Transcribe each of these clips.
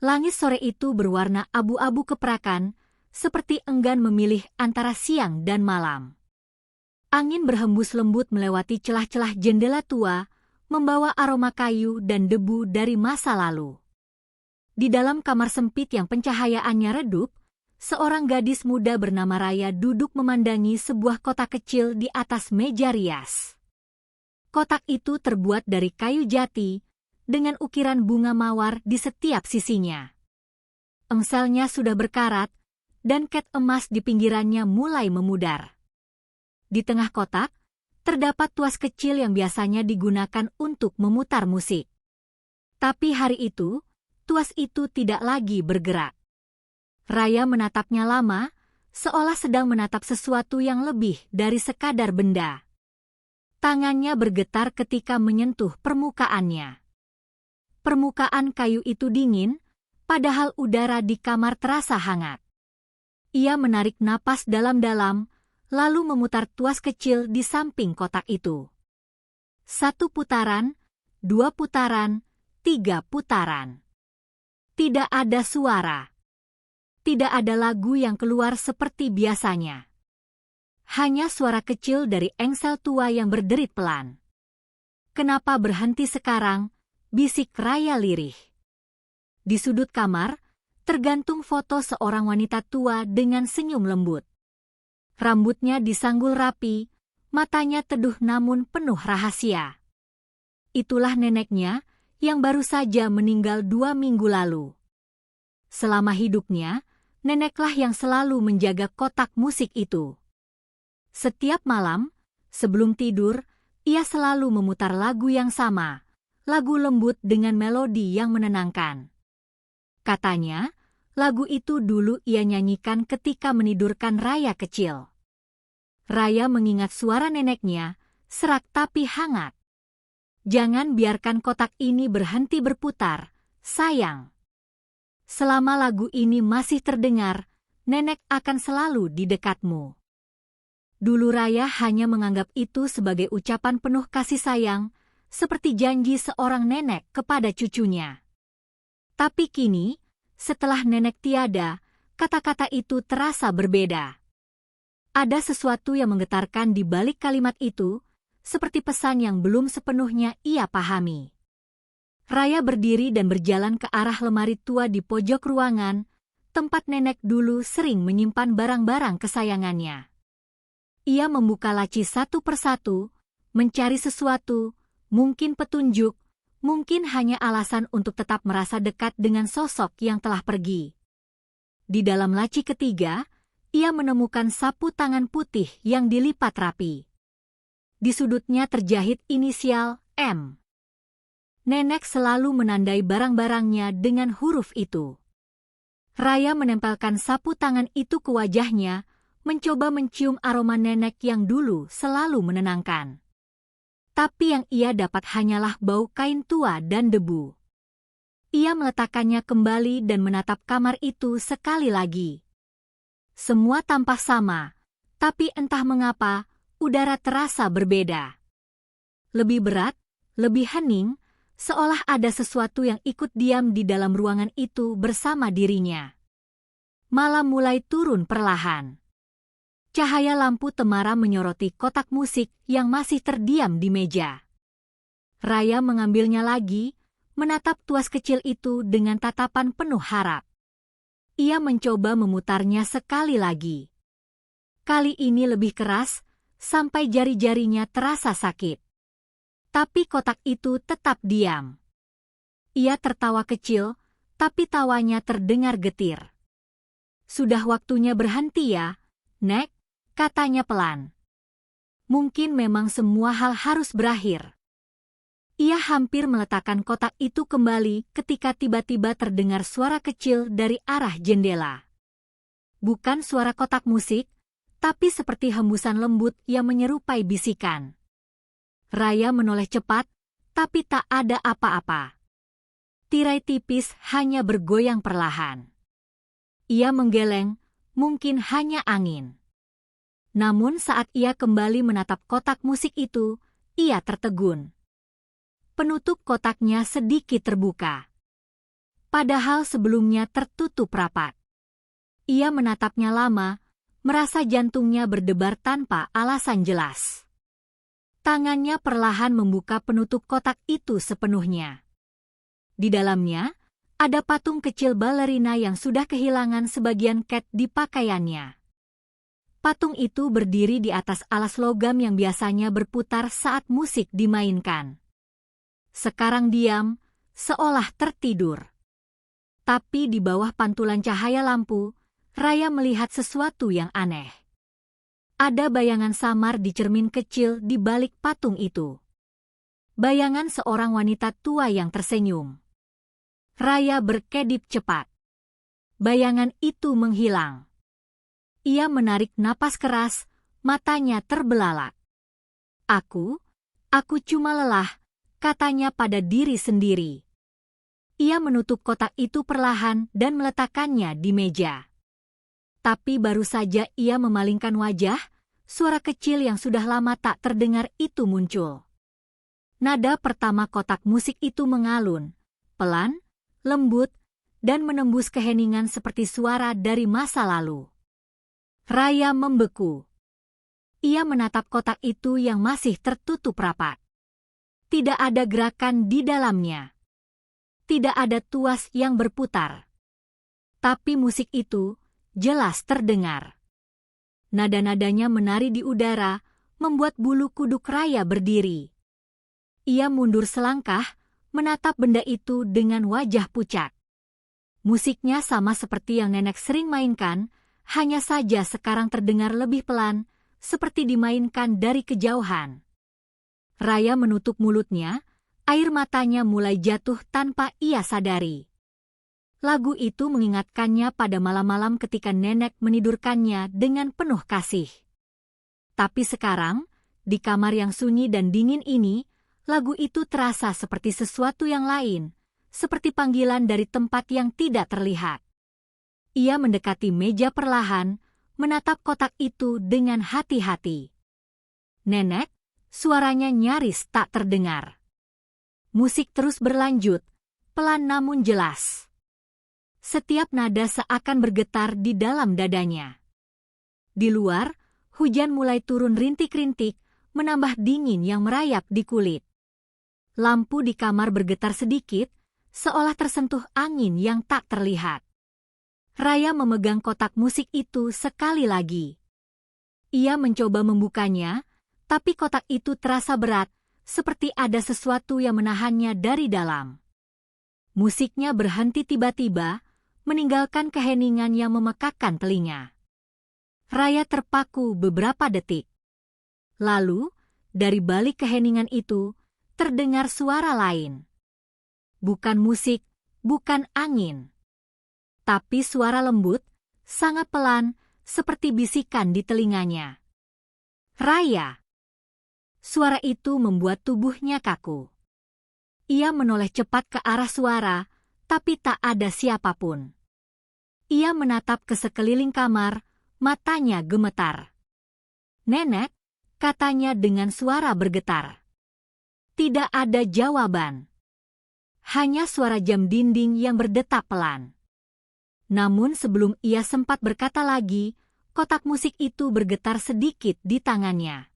Langit sore itu berwarna abu-abu keprakan, seperti enggan memilih antara siang dan malam. Angin berhembus lembut melewati celah-celah jendela tua, membawa aroma kayu dan debu dari masa lalu. Di dalam kamar sempit yang pencahayaannya redup, seorang gadis muda bernama Raya duduk memandangi sebuah kotak kecil di atas meja rias. Kotak itu terbuat dari kayu jati, dengan ukiran bunga mawar di setiap sisinya. Engselnya sudah berkarat, dan ket emas di pinggirannya mulai memudar. Di tengah kotak, terdapat tuas kecil yang biasanya digunakan untuk memutar musik. Tapi hari itu, tuas itu tidak lagi bergerak. Raya menatapnya lama, seolah sedang menatap sesuatu yang lebih dari sekadar benda. Tangannya bergetar ketika menyentuh permukaannya. Permukaan kayu itu dingin, padahal udara di kamar terasa hangat. Ia menarik napas dalam-dalam, lalu memutar tuas kecil di samping kotak itu. 1 putaran, 2 putaran, 3 putaran. Tidak ada suara. Tidak ada lagu yang keluar seperti biasanya. Hanya suara kecil dari engsel tua yang berderit pelan. "Kenapa berhenti sekarang?" bisik Raya lirih. Di sudut kamar, tergantung foto seorang wanita tua dengan senyum lembut. Rambutnya disanggul rapi, matanya teduh namun penuh rahasia. Itulah neneknya yang baru saja meninggal 2 minggu lalu. Selama hidupnya, neneklah yang selalu menjaga kotak musik itu. Setiap malam, sebelum tidur, ia selalu memutar lagu yang sama. Lagu lembut dengan melodi yang menenangkan. Katanya, lagu itu dulu ia nyanyikan ketika menidurkan Raya kecil. Raya mengingat suara neneknya, serak tapi hangat. "Jangan biarkan kotak ini berhenti berputar, sayang. Selama lagu ini masih terdengar, nenek akan selalu di dekatmu." Dulu Raya hanya menganggap itu sebagai ucapan penuh kasih sayang, seperti janji seorang nenek kepada cucunya. Tapi kini, setelah nenek tiada, kata-kata itu terasa berbeda. Ada sesuatu yang menggetarkan di balik kalimat itu, seperti pesan yang belum sepenuhnya ia pahami. Raya berdiri dan berjalan ke arah lemari tua di pojok ruangan, tempat nenek dulu sering menyimpan barang-barang kesayangannya. Ia membuka laci satu persatu, mencari sesuatu, mungkin petunjuk, mungkin hanya alasan untuk tetap merasa dekat dengan sosok yang telah pergi. Di dalam laci ketiga, ia menemukan sapu tangan putih yang dilipat rapi. Di sudutnya terjahit inisial M. Nenek selalu menandai barang-barangnya dengan huruf itu. Raya menempelkan sapu tangan itu ke wajahnya, mencoba mencium aroma nenek yang dulu selalu menenangkan. Tapi yang ia dapat hanyalah bau kain tua dan debu. Ia meletakkannya kembali dan menatap kamar itu sekali lagi. Semua tampak sama, tapi entah mengapa, udara terasa berbeda. Lebih berat, lebih hening, seolah ada sesuatu yang ikut diam di dalam ruangan itu bersama dirinya. Malam mulai turun perlahan. Cahaya lampu temara menyoroti kotak musik yang masih terdiam di meja. Raya mengambilnya lagi, menatap tuas kecil itu dengan tatapan penuh harap. Ia mencoba memutarnya sekali lagi. Kali ini lebih keras, sampai jari-jarinya terasa sakit. Tapi kotak itu tetap diam. Ia tertawa kecil, tapi tawanya terdengar getir. "Sudah waktunya berhenti ya, Nek," katanya pelan. Mungkin memang semua hal harus berakhir. Ia hampir meletakkan kotak itu kembali ketika tiba-tiba terdengar suara kecil dari arah jendela. Bukan suara kotak musik, tapi seperti hembusan lembut yang menyerupai bisikan. Raya menoleh cepat, tapi tak ada apa-apa. Tirai tipis hanya bergoyang perlahan. Ia menggeleng, mungkin hanya angin. Namun saat ia kembali menatap kotak musik itu, ia tertegun. Penutup kotaknya sedikit terbuka. padahal sebelumnya tertutup rapat. Ia menatapnya lama, merasa jantungnya berdebar tanpa alasan jelas. Tangannya perlahan membuka penutup kotak itu sepenuhnya. Di dalamnya, ada patung kecil balerina yang sudah kehilangan sebagian cat di pakaiannya. Patung itu berdiri di atas alas logam yang biasanya berputar saat musik dimainkan. Sekarang diam, seolah tertidur. Tapi di bawah pantulan cahaya lampu, Raya melihat sesuatu yang aneh. Ada bayangan samar di cermin kecil di balik patung itu. Bayangan seorang wanita tua yang tersenyum. Raya berkedip cepat. Bayangan itu menghilang. Ia menarik napas keras, matanya terbelalak. Aku cuma lelah, katanya pada diri sendiri. Ia menutup kotak itu perlahan dan meletakkannya di meja. Tapi baru saja ia memalingkan wajah, suara kecil yang sudah lama tak terdengar itu muncul. Nada pertama kotak musik itu mengalun, pelan, lembut, dan menembus keheningan seperti suara dari masa lalu. Raya membeku. Ia menatap kotak itu yang masih tertutup rapat. Tidak ada gerakan di dalamnya. Tidak ada tuas yang berputar. Tapi musik itu jelas terdengar. Nada-nadanya menari di udara, membuat bulu kuduk Raya berdiri. Ia mundur selangkah, menatap benda itu dengan wajah pucat. Musiknya sama seperti yang nenek sering mainkan, hanya saja sekarang terdengar lebih pelan, seperti dimainkan dari kejauhan. Raya menutup mulutnya, air matanya mulai jatuh tanpa ia sadari. Lagu itu mengingatkannya pada malam-malam ketika nenek menidurkannya dengan penuh kasih. Tapi sekarang, di kamar yang sunyi dan dingin ini, lagu itu terasa seperti sesuatu yang lain, seperti panggilan dari tempat yang tidak terlihat. Ia mendekati meja perlahan, menatap kotak itu dengan hati-hati. Nenek, suaranya nyaris tak terdengar. Musik terus berlanjut, pelan namun jelas. Setiap nada seakan bergetar di dalam dadanya. Di luar, hujan mulai turun rintik-rintik, menambah dingin yang merayap di kulit. Lampu di kamar bergetar sedikit, seolah tersentuh angin yang tak terlihat. Raya memegang kotak musik itu sekali lagi. Ia mencoba membukanya, tapi kotak itu terasa berat, seperti ada sesuatu yang menahannya dari dalam. Musiknya berhenti tiba-tiba, meninggalkan keheningan yang memekakkan telinga. Raya terpaku beberapa detik. Lalu, dari balik keheningan itu, terdengar suara lain. Bukan musik, bukan angin. Tapi suara lembut, sangat pelan, seperti bisikan di telinganya. Raya! Suara itu membuat tubuhnya kaku. Ia menoleh cepat ke arah suara, tapi tak ada siapapun. Ia menatap ke sekeliling kamar, matanya gemetar. Nenek, katanya dengan suara bergetar. Tidak ada jawaban. Hanya suara jam dinding yang berdetak pelan. Namun sebelum ia sempat berkata lagi, kotak musik itu bergetar sedikit di tangannya.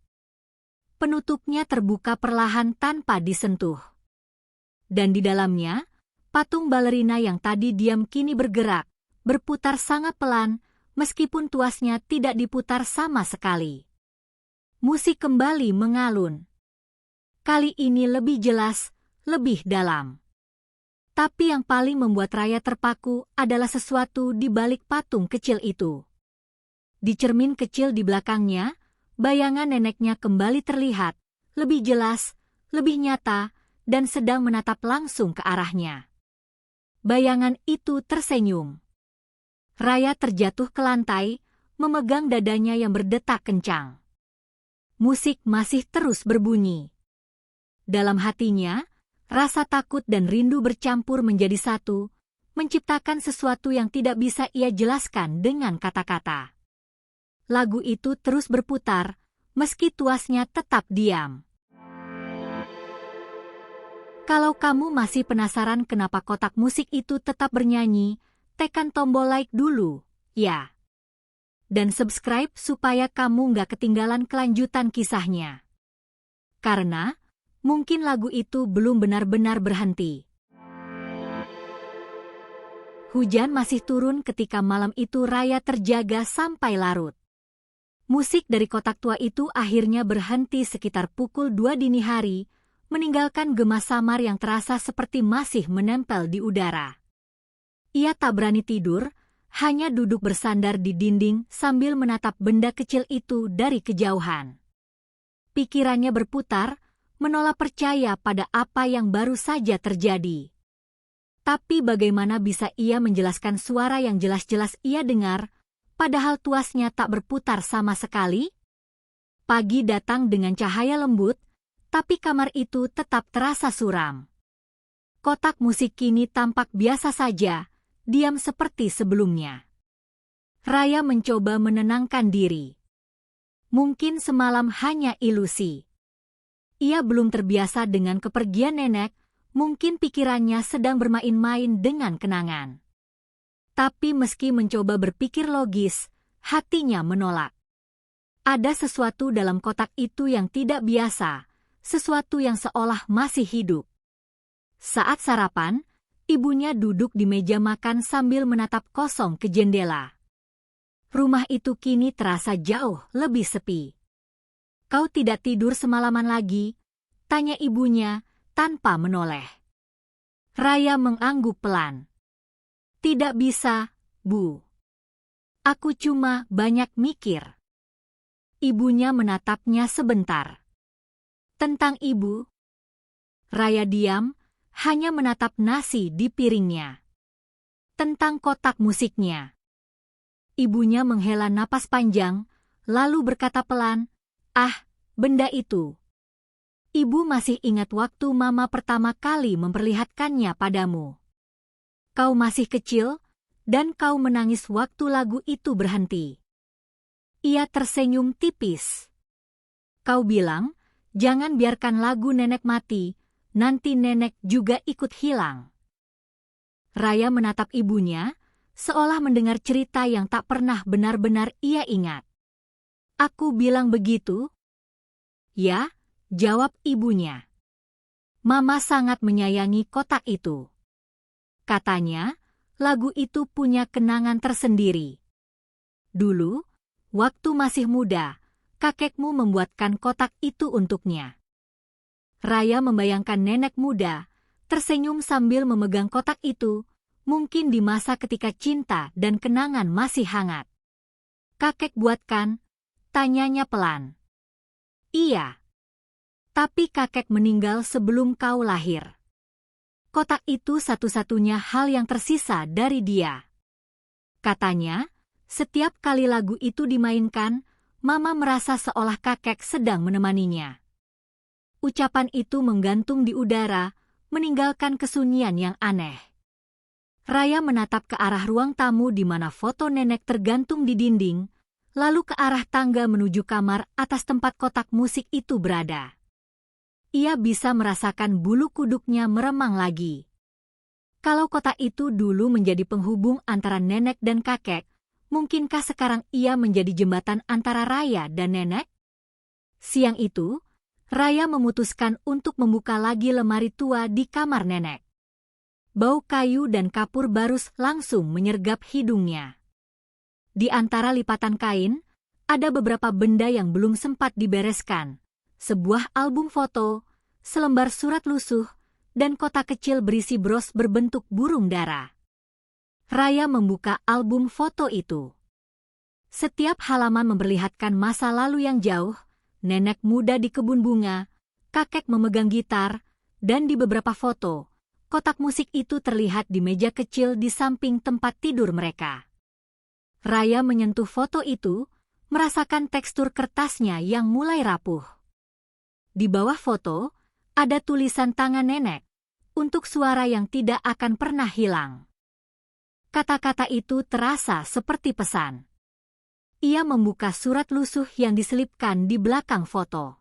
Penutupnya terbuka perlahan tanpa disentuh. Dan di dalamnya, patung balerina yang tadi diam kini bergerak, berputar sangat pelan, meskipun tuasnya tidak diputar sama sekali. Musik kembali mengalun. Kali ini lebih jelas, lebih dalam. Tapi yang paling membuat Raya terpaku adalah sesuatu di balik patung kecil itu. Di cermin kecil di belakangnya, bayangan neneknya kembali terlihat, lebih jelas, lebih nyata, dan sedang menatap langsung ke arahnya. Bayangan itu tersenyum. Raya terjatuh ke lantai, memegang dadanya yang berdetak kencang. Musik masih terus berbunyi. Dalam hatinya, rasa takut dan rindu bercampur menjadi satu, menciptakan sesuatu yang tidak bisa ia jelaskan dengan kata-kata. Lagu itu terus berputar, meski tuasnya tetap diam. Kalau kamu masih penasaran kenapa kotak musik itu tetap bernyanyi, tekan tombol like dulu, ya. Dan subscribe supaya kamu nggak ketinggalan kelanjutan kisahnya. Karena, mungkin lagu itu belum benar-benar berhenti. Hujan masih turun ketika malam itu Raya terjaga sampai larut. Musik dari kotak tua itu akhirnya berhenti sekitar pukul 2 dini hari, meninggalkan gema samar yang terasa seperti masih menempel di udara. Ia tak berani tidur, hanya duduk bersandar di dinding sambil menatap benda kecil itu dari kejauhan. Pikirannya berputar, menolak percaya pada apa yang baru saja terjadi. Tapi bagaimana bisa ia menjelaskan suara yang jelas-jelas ia dengar, padahal tuasnya tak berputar sama sekali? Pagi datang dengan cahaya lembut, tapi kamar itu tetap terasa suram. Kotak musik kini tampak biasa saja, diam seperti sebelumnya. Raya mencoba menenangkan diri. Mungkin semalam hanya ilusi. Ia belum terbiasa dengan kepergian nenek, mungkin pikirannya sedang bermain-main dengan kenangan. Tapi meski mencoba berpikir logis, hatinya menolak. Ada sesuatu dalam kotak itu yang tidak biasa, sesuatu yang seolah masih hidup. Saat sarapan, ibunya duduk di meja makan sambil menatap kosong ke jendela. Rumah itu kini terasa jauh lebih sepi. "Kau tidak tidur semalaman lagi?" tanya ibunya tanpa menoleh. Raya mengangguk pelan. "Tidak bisa, Bu. Aku cuma banyak mikir." Ibunya menatapnya sebentar. "Tentang ibu?" Raya diam, hanya menatap nasi di piringnya. "Tentang kotak musiknya." Ibunya menghela napas panjang, lalu berkata pelan, "Ah, benda itu. Ibu masih ingat waktu Mama pertama kali memperlihatkannya padamu. Kau masih kecil, dan kau menangis waktu lagu itu berhenti." Ia tersenyum tipis. "Kau bilang, jangan biarkan lagu nenek mati, nanti nenek juga ikut hilang." Raya menatap ibunya, seolah mendengar cerita yang tak pernah benar-benar ia ingat. "Aku bilang begitu?" "Ya," jawab ibunya. "Mama sangat menyayangi kotak itu. Katanya, lagu itu punya kenangan tersendiri. Dulu, waktu masih muda, kakekmu membuatkan kotak itu untuknya." Raya membayangkan nenek muda, tersenyum sambil memegang kotak itu, mungkin di masa ketika cinta dan kenangan masih hangat. "Kakek buatkan?" tanyanya pelan. "Iya. Tapi kakek meninggal sebelum kau lahir. Kotak itu satu-satunya hal yang tersisa dari dia. Katanya, setiap kali lagu itu dimainkan, Mama merasa seolah kakek sedang menemaninya." Ucapan itu menggantung di udara, meninggalkan kesunyian yang aneh. Raya menatap ke arah ruang tamu di mana foto nenek tergantung di dinding, lalu ke arah tangga menuju kamar atas tempat kotak musik itu berada. Ia bisa merasakan bulu kuduknya meremang lagi. Kalau kotak itu dulu menjadi penghubung antara nenek dan kakek, mungkinkah sekarang ia menjadi jembatan antara Raya dan nenek? Siang itu, Raya memutuskan untuk membuka lagi lemari tua di kamar nenek. Bau kayu dan kapur barus langsung menyergap hidungnya. Di antara lipatan kain, ada beberapa benda yang belum sempat dibereskan. Sebuah album foto, selembar surat lusuh, dan kotak kecil berisi bros berbentuk burung dara. Raya membuka album foto itu. Setiap halaman memperlihatkan masa lalu yang jauh, nenek muda di kebun bunga, kakek memegang gitar, dan di beberapa foto, kotak musik itu terlihat di meja kecil di samping tempat tidur mereka. Raya menyentuh foto itu, merasakan tekstur kertasnya yang mulai rapuh. Di bawah foto, ada tulisan tangan nenek, untuk suara yang tidak akan pernah hilang. Kata-kata itu terasa seperti pesan. Ia membuka surat lusuh yang diselipkan di belakang foto.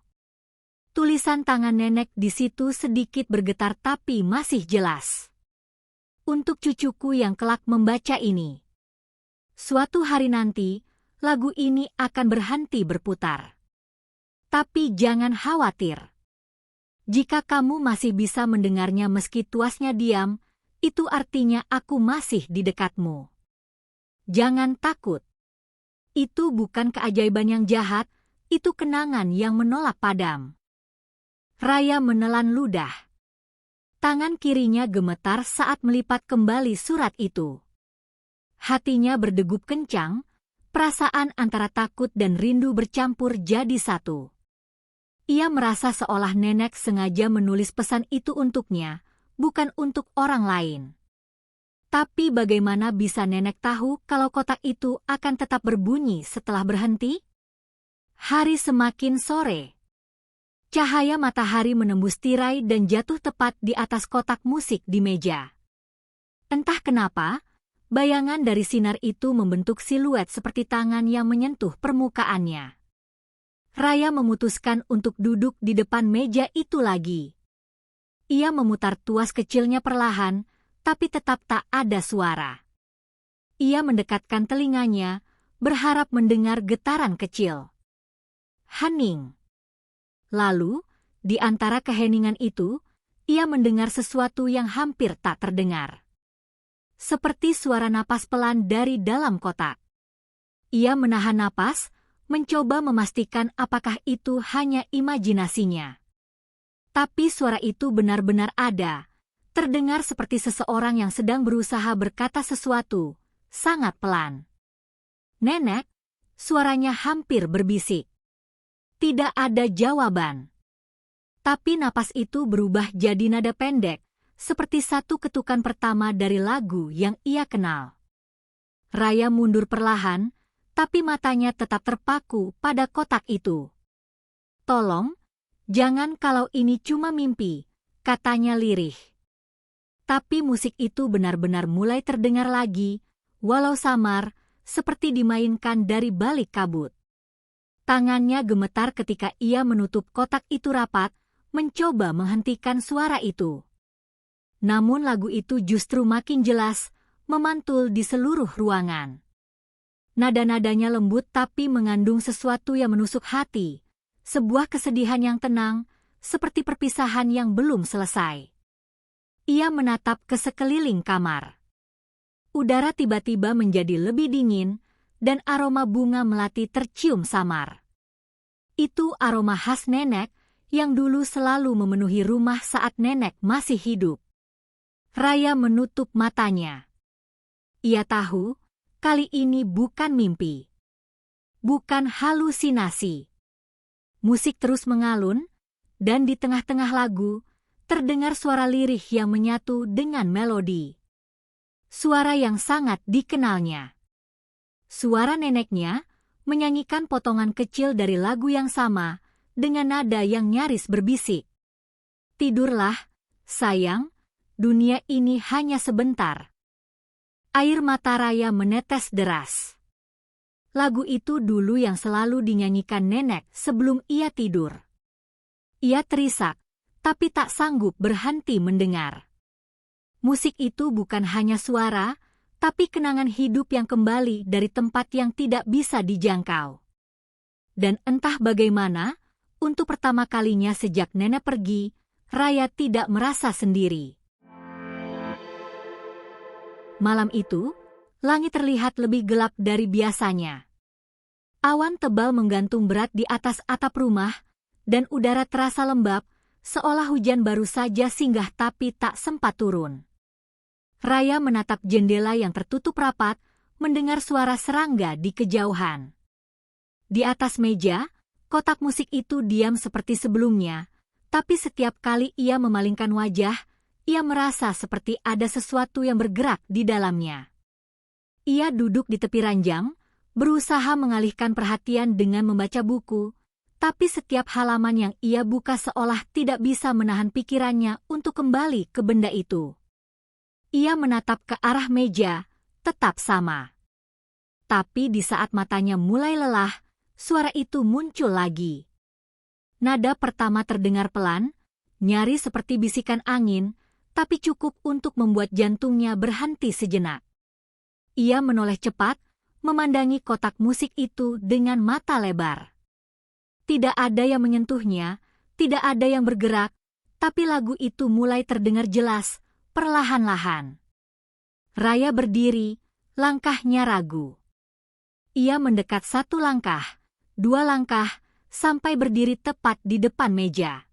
Tulisan tangan nenek di situ sedikit bergetar tapi masih jelas. Untuk cucuku yang kelak membaca ini. Suatu hari nanti, lagu ini akan berhenti berputar. Tapi jangan khawatir. Jika kamu masih bisa mendengarnya meski tuasnya diam, itu artinya aku masih di dekatmu. Jangan takut. Itu bukan keajaiban yang jahat, itu kenangan yang menolak padam. Raya menelan ludah. Tangan kirinya gemetar saat melipat kembali surat itu. Hatinya berdegup kencang, perasaan antara takut dan rindu bercampur jadi satu. Ia merasa seolah nenek sengaja menulis pesan itu untuknya, bukan untuk orang lain. Tapi bagaimana bisa nenek tahu kalau kotak itu akan tetap berbunyi setelah berhenti? Hari semakin sore. Cahaya matahari menembus tirai dan jatuh tepat di atas kotak musik di meja. Entah kenapa, bayangan dari sinar itu membentuk siluet seperti tangan yang menyentuh permukaannya. Raya memutuskan untuk duduk di depan meja itu lagi. Ia memutar tuas kecilnya perlahan, tapi tetap tak ada suara. Ia mendekatkan telinganya, berharap mendengar getaran kecil. Hening. Lalu, di antara keheningan itu, ia mendengar sesuatu yang hampir tak terdengar. Seperti suara napas pelan dari dalam kotak. Ia menahan napas, mencoba memastikan apakah itu hanya imajinasinya. Tapi suara itu benar-benar ada, terdengar seperti seseorang yang sedang berusaha berkata sesuatu, sangat pelan. Nenek, suaranya hampir berbisik. Tidak ada jawaban. Tapi napas itu berubah jadi nada pendek, seperti satu ketukan pertama dari lagu yang ia kenal. Raya mundur perlahan, tapi matanya tetap terpaku pada kotak itu. "Tolong, jangan kalau ini cuma mimpi," katanya lirih. Tapi musik itu benar-benar mulai terdengar lagi, walau samar, seperti dimainkan dari balik kabut. Tangannya gemetar ketika ia menutup kotak itu rapat, mencoba menghentikan suara itu. Namun lagu itu justru makin jelas, memantul di seluruh ruangan. Nada-nadanya lembut tapi mengandung sesuatu yang menusuk hati, sebuah kesedihan yang tenang, seperti perpisahan yang belum selesai. Ia menatap ke sekeliling kamar. Udara tiba-tiba menjadi lebih dingin, dan aroma bunga melati tercium samar. Itu aroma khas nenek yang dulu selalu memenuhi rumah saat nenek masih hidup. Raya menutup matanya. Ia tahu, kali ini bukan mimpi. Bukan halusinasi. Musik terus mengalun, dan di tengah-tengah lagu, terdengar suara lirih yang menyatu dengan melodi. Suara yang sangat dikenalnya. Suara neneknya menyanyikan potongan kecil dari lagu yang sama dengan nada yang nyaris berbisik. "Tidurlah, sayang, dunia ini hanya sebentar." Air mata Raya menetes deras. Lagu itu dulu yang selalu dinyanyikan nenek sebelum ia tidur. Ia terisak, tapi tak sanggup berhenti mendengar. Musik itu bukan hanya suara, tapi kenangan hidup yang kembali dari tempat yang tidak bisa dijangkau. Dan entah bagaimana, untuk pertama kalinya sejak nenek pergi, Raya tidak merasa sendiri. Malam itu, langit terlihat lebih gelap dari biasanya. Awan tebal menggantung berat di atas atap rumah, dan udara terasa lembab, seolah hujan baru saja singgah tapi tak sempat turun. Raya menatap jendela yang tertutup rapat, mendengar suara serangga di kejauhan. Di atas meja, kotak musik itu diam seperti sebelumnya, tapi setiap kali ia memalingkan wajah, ia merasa seperti ada sesuatu yang bergerak di dalamnya. Ia duduk di tepi ranjang, berusaha mengalihkan perhatian dengan membaca buku, tapi setiap halaman yang ia buka seolah tidak bisa menahan pikirannya untuk kembali ke benda itu. Ia menatap ke arah meja, tetap sama. Tapi di saat matanya mulai lelah, suara itu muncul lagi. Nada pertama terdengar pelan, nyaris seperti bisikan angin, tapi cukup untuk membuat jantungnya berhenti sejenak. Ia menoleh cepat, memandangi kotak musik itu dengan mata lebar. Tidak ada yang menyentuhnya, tidak ada yang bergerak, tapi lagu itu mulai terdengar jelas, perlahan-lahan. Raya berdiri, langkahnya ragu. Ia mendekat 1 langkah, 2 langkah, sampai berdiri tepat di depan meja.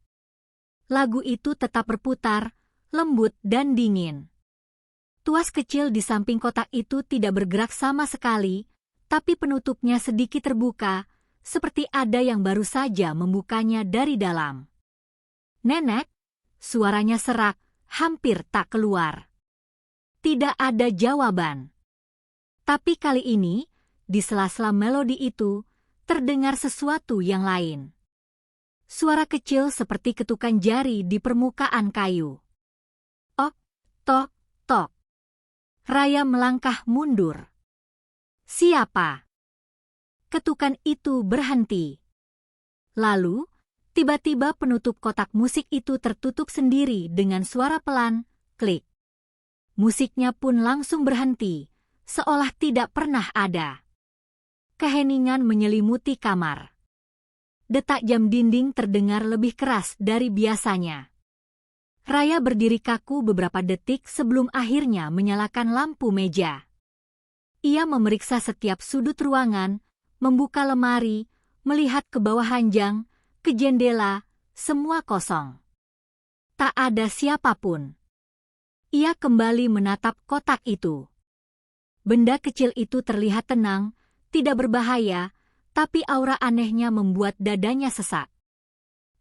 Lagu itu tetap berputar, lembut dan dingin. Tuas kecil di samping kotak itu tidak bergerak sama sekali, tapi penutupnya sedikit terbuka, seperti ada yang baru saja membukanya dari dalam. "Nenek," suaranya serak, hampir tak keluar. Tidak ada jawaban. Tapi kali ini, di sela-sela melodi itu, terdengar sesuatu yang lain. Suara kecil seperti ketukan jari di permukaan kayu. Ok, tok, tok. Raya melangkah mundur. Siapa? Ketukan itu berhenti. Lalu, tiba-tiba penutup kotak musik itu tertutup sendiri dengan suara pelan, klik. Musiknya pun langsung berhenti, seolah tidak pernah ada. Keheningan menyelimuti kamar. Detak jam dinding terdengar lebih keras dari biasanya. Raya berdiri kaku beberapa detik sebelum akhirnya menyalakan lampu meja. Ia memeriksa setiap sudut ruangan, membuka lemari, melihat ke bawah ranjang, ke jendela, semua kosong. Tak ada siapapun. Ia kembali menatap kotak itu. Benda kecil itu terlihat tenang, tidak berbahaya, tapi aura anehnya membuat dadanya sesak.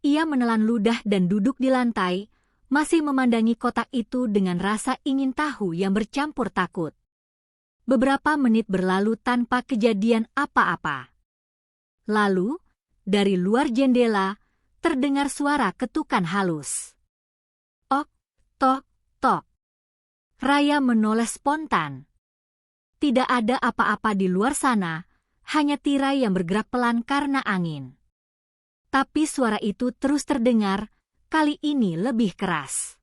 Ia menelan ludah dan duduk di lantai, masih memandangi kotak itu dengan rasa ingin tahu yang bercampur takut. Beberapa menit berlalu tanpa kejadian apa-apa. Lalu, dari luar jendela, terdengar suara ketukan halus. Ok, tok, tok. Raya menoleh spontan. Tidak ada apa-apa di luar sana, hanya tirai yang bergerak pelan karena angin. Tapi suara itu terus terdengar, kali ini lebih keras.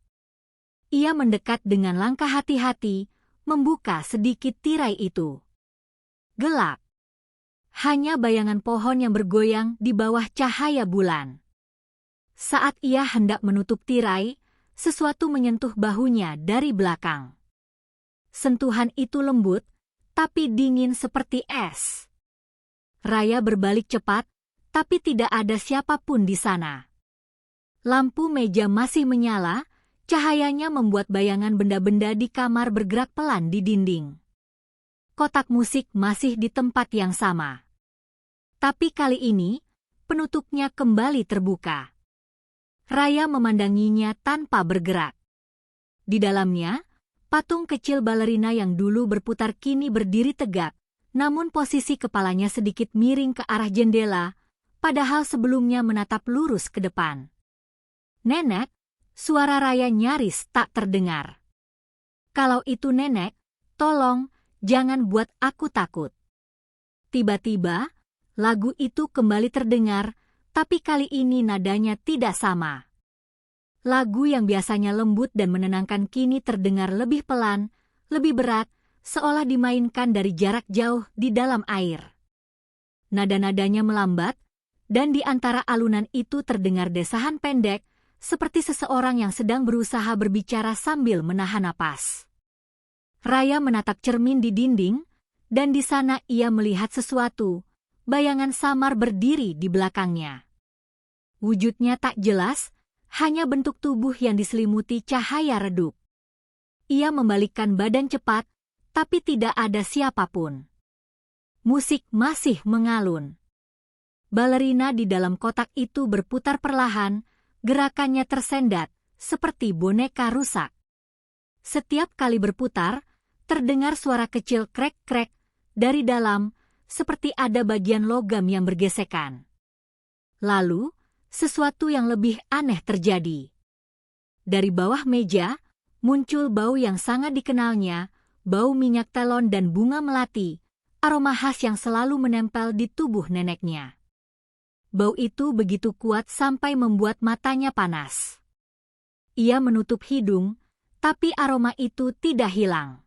Ia mendekat dengan langkah hati-hati, membuka sedikit tirai itu. Gelap. Hanya bayangan pohon yang bergoyang di bawah cahaya bulan. Saat ia hendak menutup tirai, sesuatu menyentuh bahunya dari belakang. Sentuhan itu lembut, tapi dingin seperti es. Raya berbalik cepat, tapi tidak ada siapapun di sana. Lampu meja masih menyala, cahayanya membuat bayangan benda-benda di kamar bergerak pelan di dinding. Kotak musik masih di tempat yang sama. Tapi kali ini, penutupnya kembali terbuka. Raya memandanginya tanpa bergerak. Di dalamnya, patung kecil balerina yang dulu berputar kini berdiri tegak, namun posisi kepalanya sedikit miring ke arah jendela, padahal sebelumnya menatap lurus ke depan. "Nenek," suara Raya nyaris tak terdengar. "Kalau itu nenek, tolong, jangan buat aku takut." Tiba-tiba, lagu itu kembali terdengar, tapi kali ini nadanya tidak sama. Lagu yang biasanya lembut dan menenangkan kini terdengar lebih pelan, lebih berat, seolah dimainkan dari jarak jauh di dalam air. Nada-nadanya melambat, dan di antara alunan itu terdengar desahan pendek, seperti seseorang yang sedang berusaha berbicara sambil menahan napas. Raya menatap cermin di dinding, dan di sana ia melihat sesuatu, bayangan samar berdiri di belakangnya. Wujudnya tak jelas, hanya bentuk tubuh yang diselimuti cahaya redup. Ia membalikkan badan cepat, tapi tidak ada siapapun. Musik masih mengalun. Balerina di dalam kotak itu berputar perlahan, gerakannya tersendat, seperti boneka rusak. Setiap kali berputar, terdengar suara kecil krek-krek dari dalam, seperti ada bagian logam yang bergesekan. Lalu, sesuatu yang lebih aneh terjadi. Dari bawah meja, muncul bau yang sangat dikenalnya, bau minyak telon dan bunga melati, aroma khas yang selalu menempel di tubuh neneknya. Bau itu begitu kuat sampai membuat matanya panas. Ia menutup hidung, tapi aroma itu tidak hilang.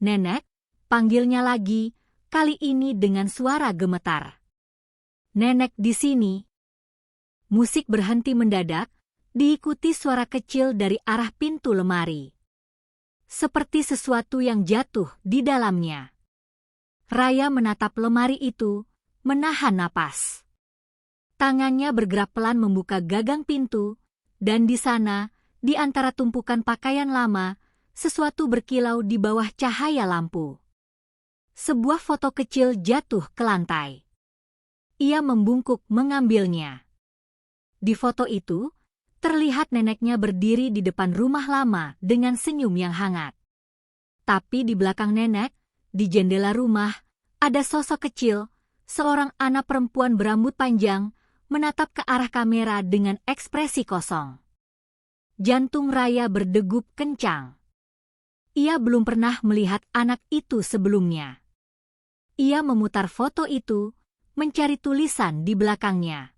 "Nenek," panggilnya lagi, kali ini dengan suara gemetar. "Nenek di sini." Musik berhenti mendadak, diikuti suara kecil dari arah pintu lemari. Seperti sesuatu yang jatuh di dalamnya. Raya menatap lemari itu, menahan napas. Tangannya bergerak pelan membuka gagang pintu, dan di sana, di antara tumpukan pakaian lama, sesuatu berkilau di bawah cahaya lampu. Sebuah foto kecil jatuh ke lantai. Ia membungkuk mengambilnya. Di foto itu, terlihat neneknya berdiri di depan rumah lama dengan senyum yang hangat. Tapi di belakang nenek, di jendela rumah, ada sosok kecil, seorang anak perempuan berambut panjang, menatap ke arah kamera dengan ekspresi kosong. Jantung Raya berdegup kencang. Ia belum pernah melihat anak itu sebelumnya. Ia memutar foto itu, mencari tulisan di belakangnya.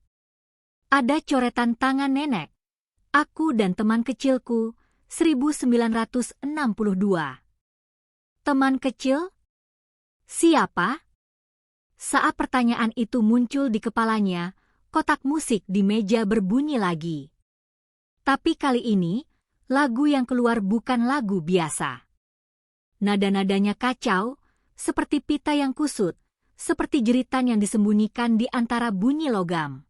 Ada coretan tangan nenek. "Aku dan teman kecilku, 1962. Teman kecil? Siapa? Saat pertanyaan itu muncul di kepalanya, kotak musik di meja berbunyi lagi. Tapi kali ini, lagu yang keluar bukan lagu biasa. Nada-nadanya kacau, seperti pita yang kusut, seperti jeritan yang disembunyikan di antara bunyi logam.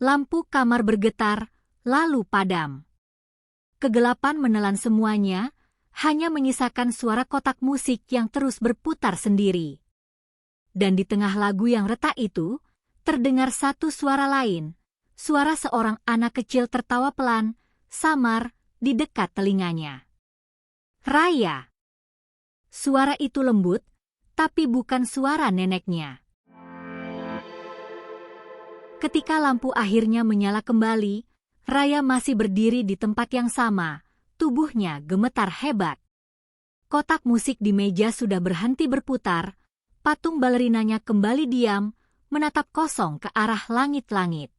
Lampu kamar bergetar, lalu padam. Kegelapan menelan semuanya, hanya menyisakan suara kotak musik yang terus berputar sendiri. Dan di tengah lagu yang retak itu, terdengar satu suara lain, suara seorang anak kecil tertawa pelan, samar, di dekat telinganya. "Raya!" Suara itu lembut, tapi bukan suara neneknya. Ketika lampu akhirnya menyala kembali, Raya masih berdiri di tempat yang sama, tubuhnya gemetar hebat. Kotak musik di meja sudah berhenti berputar, patung balerinanya kembali diam, menatap kosong ke arah langit-langit.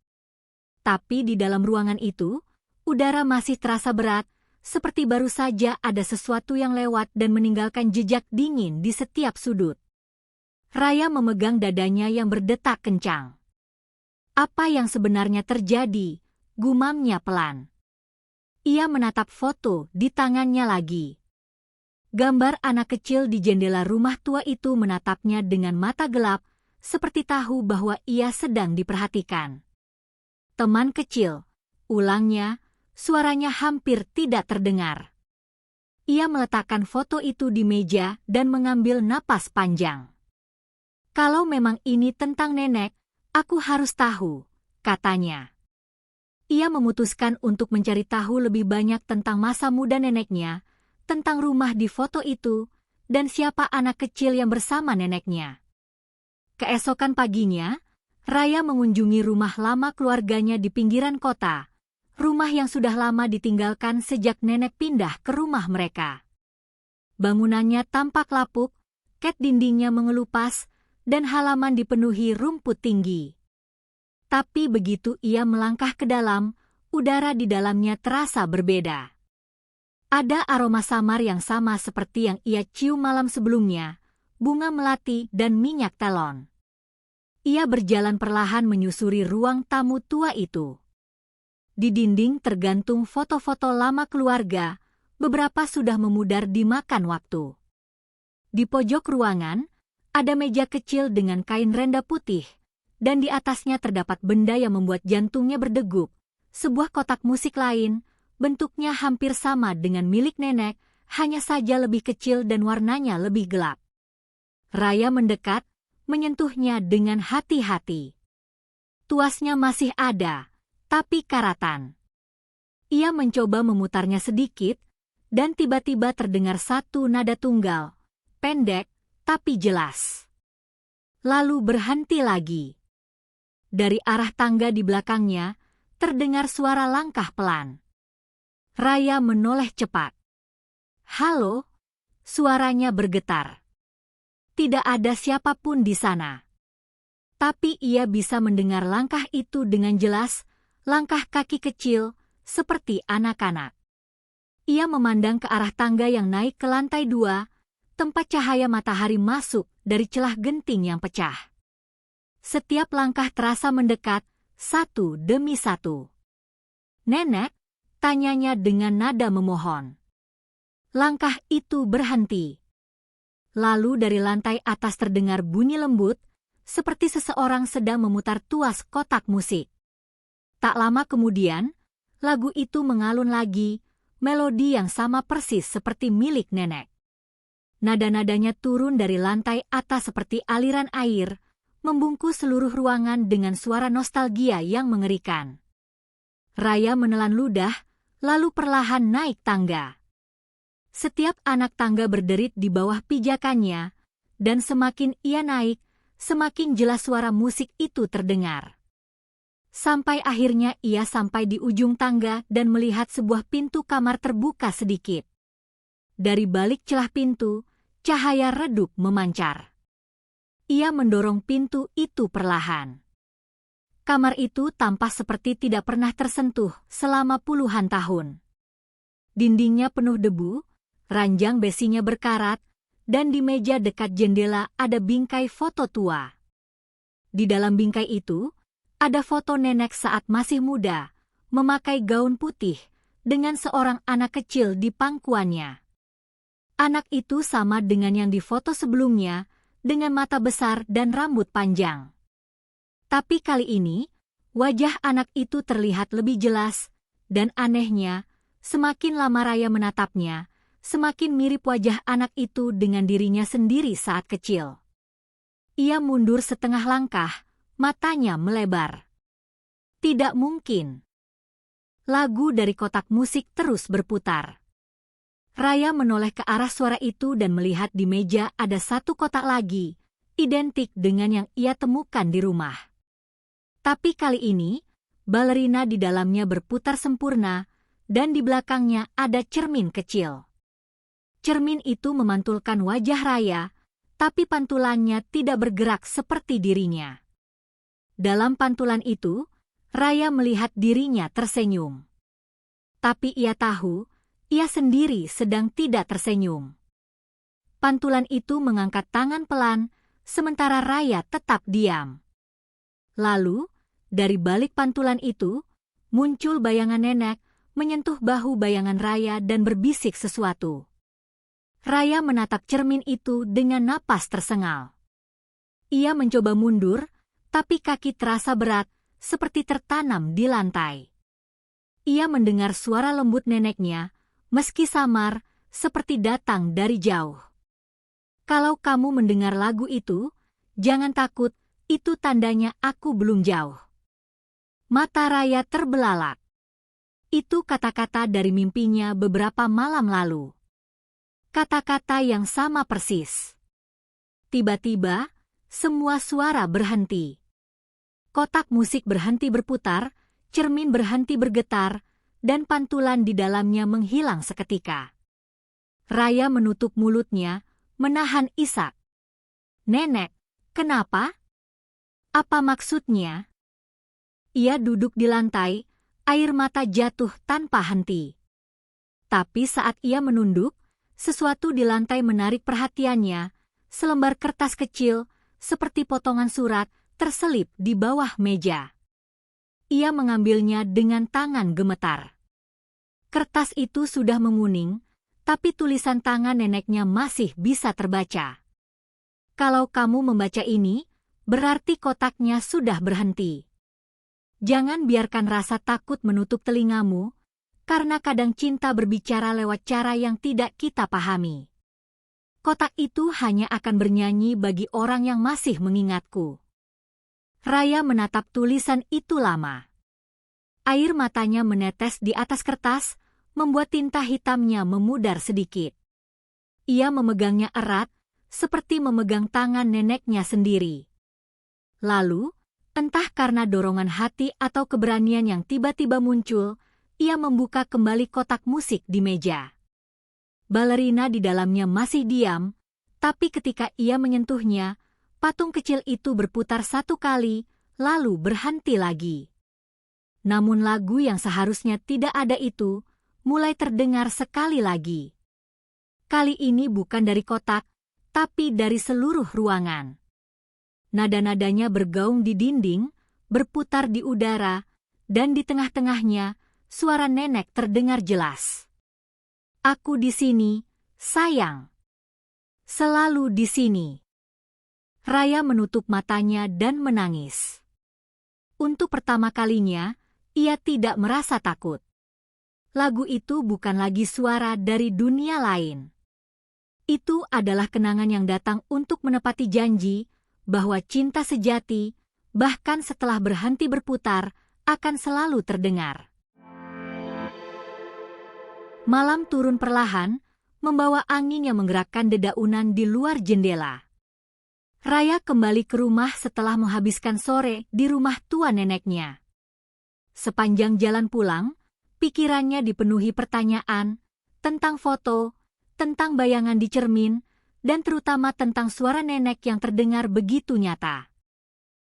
Tapi di dalam ruangan itu, udara masih terasa berat, seperti baru saja ada sesuatu yang lewat dan meninggalkan jejak dingin di setiap sudut. Raya memegang dadanya yang berdetak kencang. Apa yang sebenarnya terjadi? Gumamnya pelan. Ia menatap foto di tangannya lagi. Gambar anak kecil di jendela rumah tua itu menatapnya dengan mata gelap, seperti tahu bahwa ia sedang diperhatikan. "Teman kecil," ulangnya, suaranya hampir tidak terdengar. Ia meletakkan foto itu di meja dan mengambil napas panjang. "Kalau memang ini tentang nenek, aku harus tahu," katanya. Ia memutuskan untuk mencari tahu lebih banyak tentang masa muda neneknya, tentang rumah di foto itu, dan siapa anak kecil yang bersama neneknya. Keesokan paginya, Raya mengunjungi rumah lama keluarganya di pinggiran kota, rumah yang sudah lama ditinggalkan sejak nenek pindah ke rumah mereka. Bangunannya tampak lapuk, cat dindingnya mengelupas, dan halaman dipenuhi rumput tinggi. Tapi begitu ia melangkah ke dalam, udara di dalamnya terasa berbeda. Ada aroma samar yang sama seperti yang ia cium malam sebelumnya, bunga melati dan minyak telon. Ia berjalan perlahan menyusuri ruang tamu tua itu. Di dinding tergantung foto-foto lama keluarga, beberapa sudah memudar dimakan waktu. Di pojok ruangan, ada meja kecil dengan kain renda putih, dan di atasnya terdapat benda yang membuat jantungnya berdegup, sebuah kotak musik lain, bentuknya hampir sama dengan milik nenek, hanya saja lebih kecil dan warnanya lebih gelap. Raya mendekat, menyentuhnya dengan hati-hati. Tuasnya masih ada, tapi karatan. Ia mencoba memutarnya sedikit, dan tiba-tiba terdengar satu nada tunggal, pendek, tapi jelas. Lalu berhenti lagi. Dari arah tangga di belakangnya, terdengar suara langkah pelan. Raya menoleh cepat. "Halo?" Suaranya bergetar. Tidak ada siapapun di sana. Tapi ia bisa mendengar langkah itu dengan jelas, langkah kaki kecil, seperti anak-anak. Ia memandang ke arah tangga yang naik ke lantai 2, tempat cahaya matahari masuk dari celah genting yang pecah. Setiap langkah terasa mendekat, satu demi satu. "Nenek?" tanyanya dengan nada memohon. Langkah itu berhenti. Lalu dari lantai atas terdengar bunyi lembut, seperti seseorang sedang memutar tuas kotak musik. Tak lama kemudian, lagu itu mengalun lagi, melodi yang sama persis seperti milik nenek. Nada-nadanya turun dari lantai atas seperti aliran air, membungkus seluruh ruangan dengan suara nostalgia yang mengerikan. Raya menelan ludah, lalu perlahan naik tangga. Setiap anak tangga berderit di bawah pijakannya, dan semakin ia naik, semakin jelas suara musik itu terdengar. Sampai akhirnya ia sampai di ujung tangga dan melihat sebuah pintu kamar terbuka sedikit. Dari balik celah pintu, cahaya redup memancar. Ia mendorong pintu itu perlahan. Kamar itu tampak seperti tidak pernah tersentuh selama puluhan tahun. Dindingnya penuh debu, ranjang besinya berkarat, dan di meja dekat jendela ada bingkai foto tua. Di dalam bingkai itu, ada foto nenek saat masih muda, memakai gaun putih, dengan seorang anak kecil di pangkuannya. Anak itu sama dengan yang difoto sebelumnya, dengan mata besar dan rambut panjang. Tapi kali ini, wajah anak itu terlihat lebih jelas, dan anehnya, semakin lama Raya menatapnya, semakin mirip wajah anak itu dengan dirinya sendiri saat kecil. Ia mundur setengah langkah, matanya melebar. Tidak mungkin. Lagu dari kotak musik terus berputar. Raya menoleh ke arah suara itu dan melihat di meja ada satu kotak lagi, identik dengan yang ia temukan di rumah. Tapi kali ini, balerina di dalamnya berputar sempurna, dan di belakangnya ada cermin kecil. Cermin itu memantulkan wajah Raya, tapi pantulannya tidak bergerak seperti dirinya. Dalam pantulan itu, Raya melihat dirinya tersenyum. Tapi ia tahu, ia sendiri sedang tidak tersenyum. Pantulan itu mengangkat tangan pelan, sementara Raya tetap diam. Lalu, dari balik pantulan itu, muncul bayangan nenek, menyentuh bahu bayangan Raya dan berbisik sesuatu. Raya menatap cermin itu dengan napas tersengal. Ia mencoba mundur, tapi kaki terasa berat, seperti tertanam di lantai. Ia mendengar suara lembut neneknya, meski samar, seperti datang dari jauh. "Kalau kamu mendengar lagu itu, jangan takut, itu tandanya aku belum jauh." Mata Raya terbelalak. Itu kata-kata dari mimpinya beberapa malam lalu. Kata-kata yang sama persis. Tiba-tiba, semua suara berhenti. Kotak musik berhenti berputar, cermin berhenti bergetar, dan pantulan di dalamnya menghilang seketika. Raya menutup mulutnya, menahan isak. "Nenek, kenapa? Apa maksudnya?" Ia duduk di lantai, air mata jatuh tanpa henti. Tapi saat ia menunduk, sesuatu di lantai menarik perhatiannya, selembar kertas kecil, seperti potongan surat, terselip di bawah meja. Ia mengambilnya dengan tangan gemetar. Kertas itu sudah menguning, tapi tulisan tangan neneknya masih bisa terbaca. "Kalau kamu membaca ini, berarti kotaknya sudah berhenti. Jangan biarkan rasa takut menutup telingamu, karena kadang cinta berbicara lewat cara yang tidak kita pahami. Kotak itu hanya akan bernyanyi bagi orang yang masih mengingatku." Raya menatap tulisan itu lama. Air matanya menetes di atas kertas, membuat tinta hitamnya memudar sedikit. Ia memegangnya erat, seperti memegang tangan neneknya sendiri. Lalu, entah karena dorongan hati atau keberanian yang tiba-tiba muncul, ia membuka kembali kotak musik di meja. Balerina di dalamnya masih diam, tapi ketika ia menyentuhnya, Patung kecil itu berputar 1 kali, lalu berhenti lagi. Namun lagu yang seharusnya tidak ada itu mulai terdengar sekali lagi. Kali ini bukan dari kotak, tapi dari seluruh ruangan. Nada-nadanya bergaung di dinding, berputar di udara, dan di tengah-tengahnya suara nenek terdengar jelas. Aku di sini, sayang. Selalu di sini. Raya menutup matanya dan menangis. Untuk pertama kalinya, ia tidak merasa takut. Lagu itu bukan lagi suara dari dunia lain. Itu adalah kenangan yang datang untuk menepati janji bahwa cinta sejati, bahkan setelah berhenti berputar, akan selalu terdengar. Malam turun perlahan, membawa angin yang menggerakkan dedaunan di luar jendela. Raya kembali ke rumah setelah menghabiskan sore di rumah tua neneknya. Sepanjang jalan pulang, pikirannya dipenuhi pertanyaan tentang foto, tentang bayangan di cermin, dan terutama tentang suara nenek yang terdengar begitu nyata.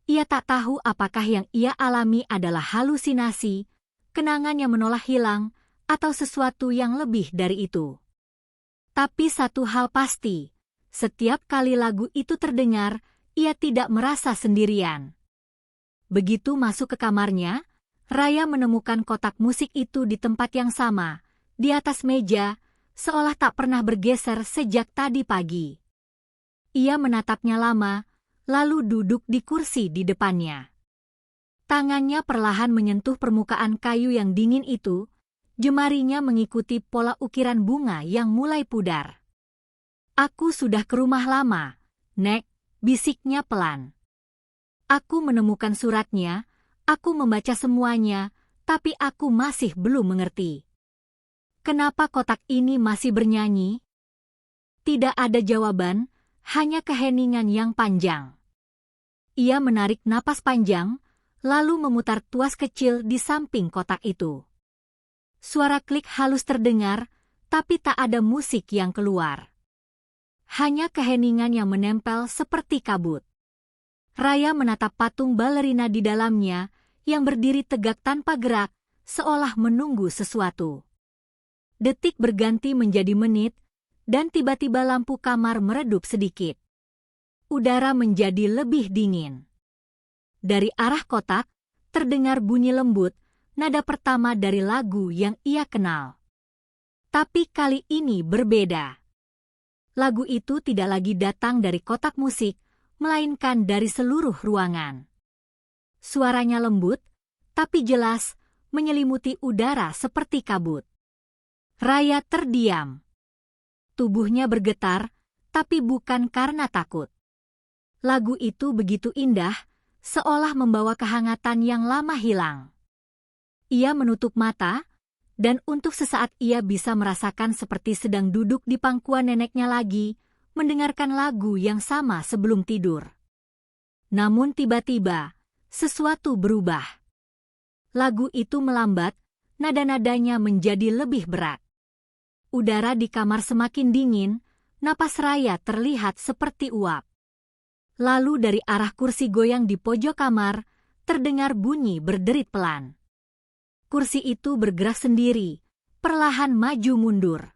Ia tak tahu apakah yang ia alami adalah halusinasi, kenangan yang menolak hilang, atau sesuatu yang lebih dari itu. Tapi satu hal pasti, setiap kali lagu itu terdengar, ia tidak merasa sendirian. Begitu masuk ke kamarnya, Raya menemukan kotak musik itu di tempat yang sama, di atas meja, seolah tak pernah bergeser sejak tadi pagi. Ia menatapnya lama, lalu duduk di kursi di depannya. Tangannya perlahan menyentuh permukaan kayu yang dingin itu, jemarinya mengikuti pola ukiran bunga yang mulai pudar. Aku sudah ke rumah lama, Nek, bisiknya pelan. Aku menemukan suratnya, aku membaca semuanya, tapi aku masih belum mengerti. Kenapa kotak ini masih bernyanyi? Tidak ada jawaban, hanya keheningan yang panjang. Ia menarik napas panjang, lalu memutar tuas kecil di samping kotak itu. Suara klik halus terdengar, tapi tak ada musik yang keluar. Hanya keheningan yang menempel seperti kabut. Raya menatap patung balerina di dalamnya, yang berdiri tegak tanpa gerak, seolah menunggu sesuatu. Detik berganti menjadi menit, dan tiba-tiba lampu kamar meredup sedikit. Udara menjadi lebih dingin. Dari arah kotak, terdengar bunyi lembut, nada pertama dari lagu yang ia kenal. Tapi kali ini berbeda. Lagu itu tidak lagi datang dari kotak musik, melainkan dari seluruh ruangan. Suaranya lembut, tapi jelas, menyelimuti udara seperti kabut. Raya terdiam. Tubuhnya bergetar, tapi bukan karena takut. Lagu itu begitu indah, seolah membawa kehangatan yang lama hilang. Ia menutup mata, dan untuk sesaat ia bisa merasakan seperti sedang duduk di pangkuan neneknya lagi, mendengarkan lagu yang sama sebelum tidur. Namun tiba-tiba, sesuatu berubah. Lagu itu melambat, nada-nadanya menjadi lebih berat. Udara di kamar semakin dingin, napas Raya terlihat seperti uap. Lalu dari arah kursi goyang di pojok kamar, terdengar bunyi berderit pelan. Kursi itu bergerak sendiri, perlahan maju mundur.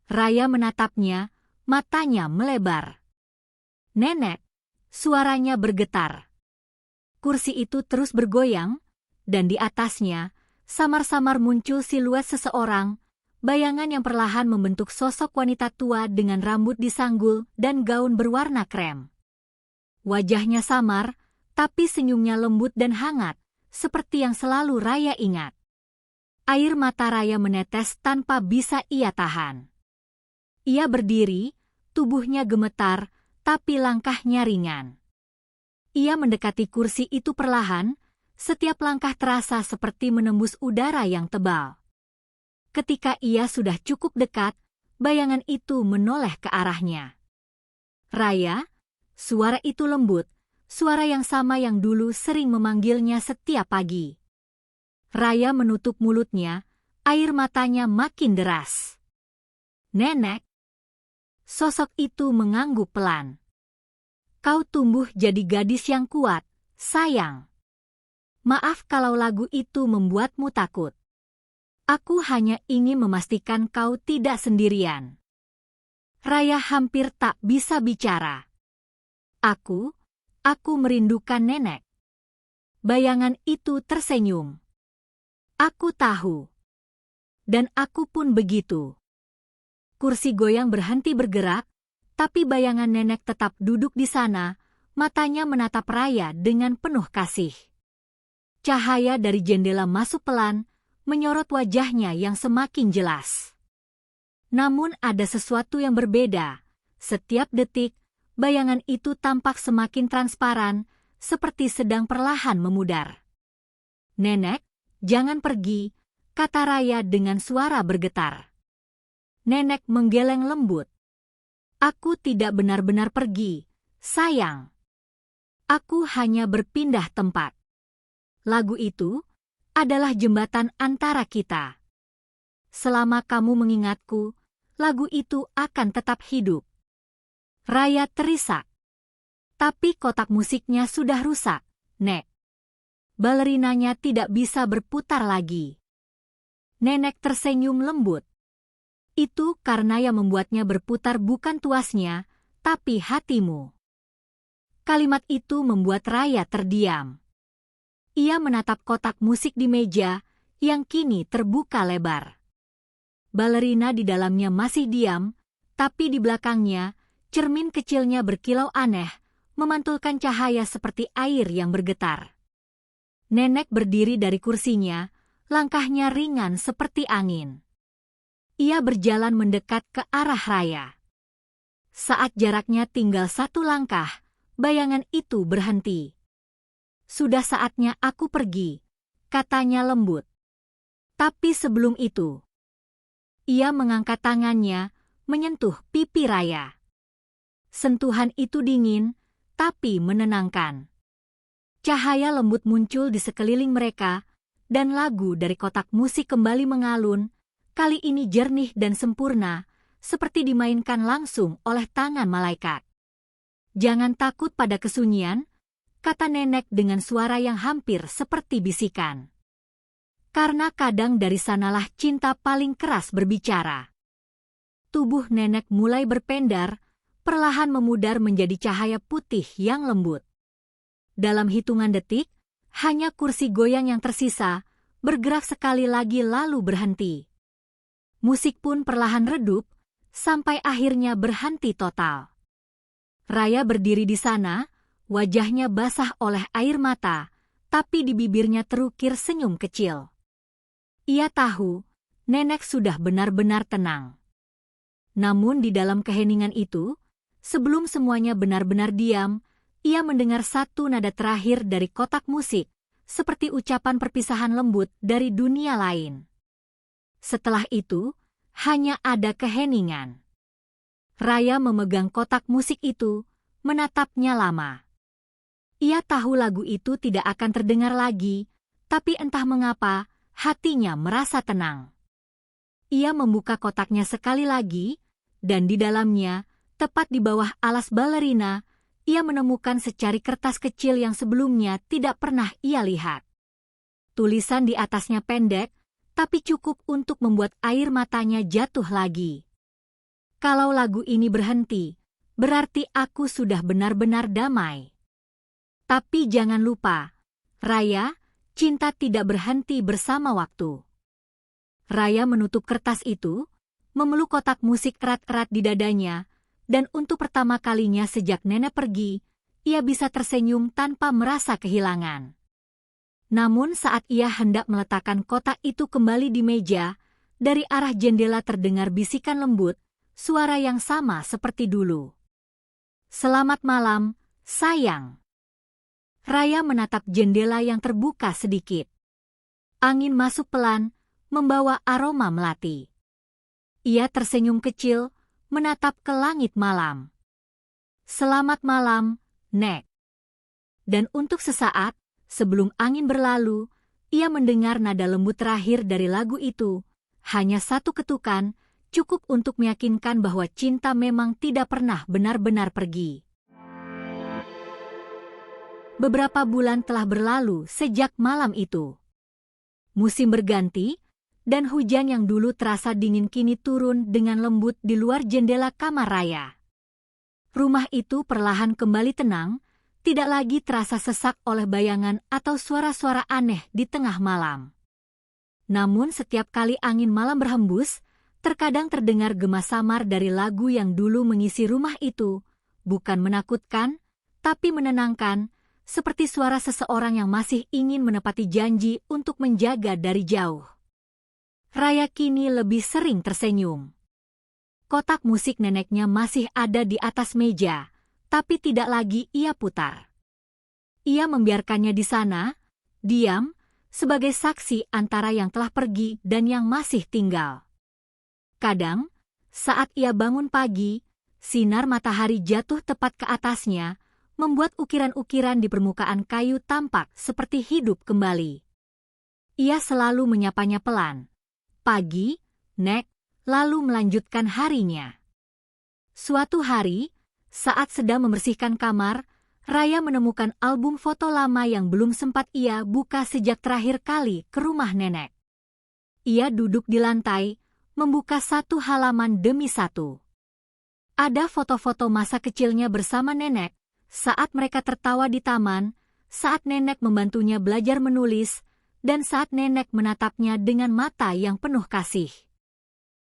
Raya menatapnya, matanya melebar. Nenek, suaranya bergetar. Kursi itu terus bergoyang, dan di atasnya, samar-samar muncul siluet seseorang, bayangan yang perlahan membentuk sosok wanita tua dengan rambut disanggul dan gaun berwarna krem. Wajahnya samar, tapi senyumnya lembut dan hangat, seperti yang selalu Raya ingat. Air mata Raya menetes tanpa bisa ia tahan. Ia berdiri, tubuhnya gemetar, tapi langkahnya ringan. Ia mendekati kursi itu perlahan, setiap langkah terasa seperti menembus udara yang tebal. Ketika ia sudah cukup dekat, bayangan itu menoleh ke arahnya. Raya, suara itu lembut, suara yang sama yang dulu sering memanggilnya setiap pagi. Raya menutup mulutnya, air matanya makin deras. Nenek. Sosok itu mengangguk pelan. Kau tumbuh jadi gadis yang kuat, sayang. Maaf kalau lagu itu membuatmu takut. Aku hanya ingin memastikan kau tidak sendirian. Raya hampir tak bisa bicara. Aku merindukan nenek. Bayangan itu tersenyum. Aku tahu. Dan aku pun begitu. Kursi goyang berhenti bergerak, tapi bayangan nenek tetap duduk di sana, matanya menatap Raya dengan penuh kasih. Cahaya dari jendela masuk pelan, menyorot wajahnya yang semakin jelas. Namun ada sesuatu yang berbeda. Setiap detik, bayangan itu tampak semakin transparan, seperti sedang perlahan memudar. "Nenek, jangan pergi," kata Raya dengan suara bergetar. Nenek menggeleng lembut. "Aku tidak benar-benar pergi, sayang. Aku hanya berpindah tempat. Lagu itu adalah jembatan antara kita. Selama kamu mengingatku, lagu itu akan tetap hidup." Raya terisak. "Tapi kotak musiknya sudah rusak, Nek. Balerinanya tidak bisa berputar lagi." Nenek tersenyum lembut. "Itu karena yang membuatnya berputar bukan tuasnya, tapi hatimu." Kalimat itu membuat Raya terdiam. Ia menatap kotak musik di meja, yang kini terbuka lebar. Balerina di dalamnya masih diam, tapi di belakangnya, cermin kecilnya berkilau aneh, memantulkan cahaya seperti air yang bergetar. Nenek berdiri dari kursinya, langkahnya ringan seperti angin. Ia berjalan mendekat ke arah Raya. Saat jaraknya tinggal 1 langkah, bayangan itu berhenti. "Sudah saatnya aku pergi," katanya lembut. Tapi sebelum itu, ia mengangkat tangannya, menyentuh pipi Raya. Sentuhan itu dingin, tapi menenangkan. Cahaya lembut muncul di sekeliling mereka, dan lagu dari kotak musik kembali mengalun, kali ini jernih dan sempurna, seperti dimainkan langsung oleh tangan malaikat. "Jangan takut pada kesunyian," kata nenek dengan suara yang hampir seperti bisikan. Karena kadang dari sanalah cinta paling keras berbicara. Tubuh nenek mulai berpendar, perlahan memudar menjadi cahaya putih yang lembut. Dalam hitungan detik, hanya kursi goyang yang tersisa, bergerak sekali lagi lalu berhenti. Musik pun perlahan redup, sampai akhirnya berhenti total. Raya berdiri di sana, wajahnya basah oleh air mata, tapi di bibirnya terukir senyum kecil. Ia tahu, nenek sudah benar-benar tenang. Namun di dalam keheningan itu, sebelum semuanya benar-benar diam, ia mendengar satu nada terakhir dari kotak musik, seperti ucapan perpisahan lembut dari dunia lain. Setelah itu, hanya ada keheningan. Raya memegang kotak musik itu, menatapnya lama. Ia tahu lagu itu tidak akan terdengar lagi, tapi entah mengapa, hatinya merasa tenang. Ia membuka kotaknya sekali lagi, dan di dalamnya, tepat di bawah alas balerina, ia menemukan secari kertas kecil yang sebelumnya tidak pernah ia lihat. Tulisan di atasnya pendek, tapi cukup untuk membuat air matanya jatuh lagi. "Kalau lagu ini berhenti, berarti aku sudah benar-benar damai. Tapi jangan lupa, Raya, cinta tidak berhenti bersama waktu." Raya menutup kertas itu, memeluk kotak musik erat-erat di dadanya, dan untuk pertama kalinya sejak nenek pergi, ia bisa tersenyum tanpa merasa kehilangan. Namun saat ia hendak meletakkan kotak itu kembali di meja, dari arah jendela terdengar bisikan lembut, suara yang sama seperti dulu. "Selamat malam, sayang." Raya menatap jendela yang terbuka sedikit. Angin masuk pelan, membawa aroma melati. Ia tersenyum kecil, menatap ke langit malam. "Selamat malam, Nek." Dan untuk sesaat, sebelum angin berlalu, ia mendengar nada lembut terakhir dari lagu itu. Hanya satu ketukan, cukup untuk meyakinkan bahwa cinta memang tidak pernah benar-benar pergi. Beberapa bulan telah berlalu sejak malam itu. Musim berganti, dan hujan yang dulu terasa dingin kini turun dengan lembut di luar jendela kamar Raya. Rumah itu perlahan kembali tenang, tidak lagi terasa sesak oleh bayangan atau suara-suara aneh di tengah malam. Namun setiap kali angin malam berhembus, terkadang terdengar gema samar dari lagu yang dulu mengisi rumah itu, bukan menakutkan, tapi menenangkan, seperti suara seseorang yang masih ingin menepati janji untuk menjaga dari jauh. Raya kini lebih sering tersenyum. Kotak musik neneknya masih ada di atas meja, tapi tidak lagi ia putar. Ia membiarkannya di sana, diam, sebagai saksi antara yang telah pergi dan yang masih tinggal. Kadang, saat ia bangun pagi, sinar matahari jatuh tepat ke atasnya, membuat ukiran-ukiran di permukaan kayu tampak seperti hidup kembali. Ia selalu menyapanya pelan. Pagi, Nek, lalu melanjutkan harinya. Suatu hari, saat sedang membersihkan kamar, Raya menemukan album foto lama yang belum sempat ia buka sejak terakhir kali ke rumah nenek. Ia duduk di lantai, membuka satu halaman demi satu. Ada foto-foto masa kecilnya bersama nenek, saat mereka tertawa di taman, saat nenek membantunya belajar menulis, dan saat nenek menatapnya dengan mata yang penuh kasih.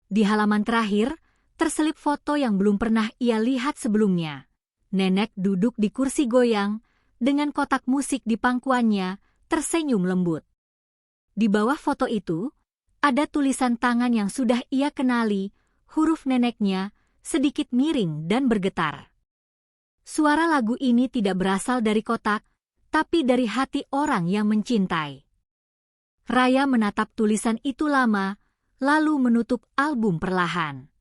Di halaman terakhir, terselip foto yang belum pernah ia lihat sebelumnya. Nenek duduk di kursi goyang, dengan kotak musik di pangkuannya, tersenyum lembut. Di bawah foto itu, ada tulisan tangan yang sudah ia kenali, huruf neneknya, sedikit miring dan bergetar. Suara lagu ini tidak berasal dari kotak, tapi dari hati orang yang mencintai. Raya menatap tulisan itu lama, lalu menutup album perlahan.